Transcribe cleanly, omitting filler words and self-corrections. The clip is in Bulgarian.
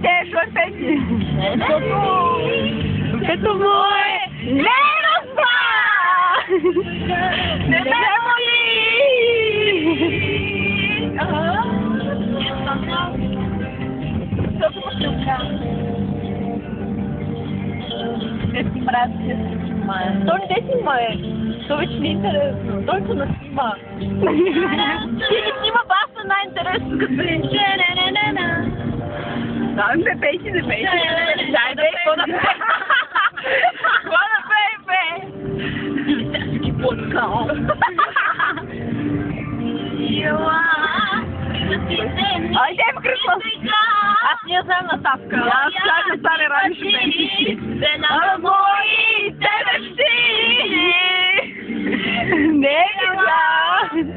Те, що песні? Като моє не розпа! Не мої! Що ти пошукав? Де снимать? То не снимает. То ведь не интересно. Только на снима. Ти не снима баса на интересно, като да, не пейте, не пейте. Дай, бей, какво да пей, бе? Сега си ги подкал. Айде, кръсла. Аз не знам на тапка. Аз как не стане рано ще пейте. А моите мечти. Не ги знам.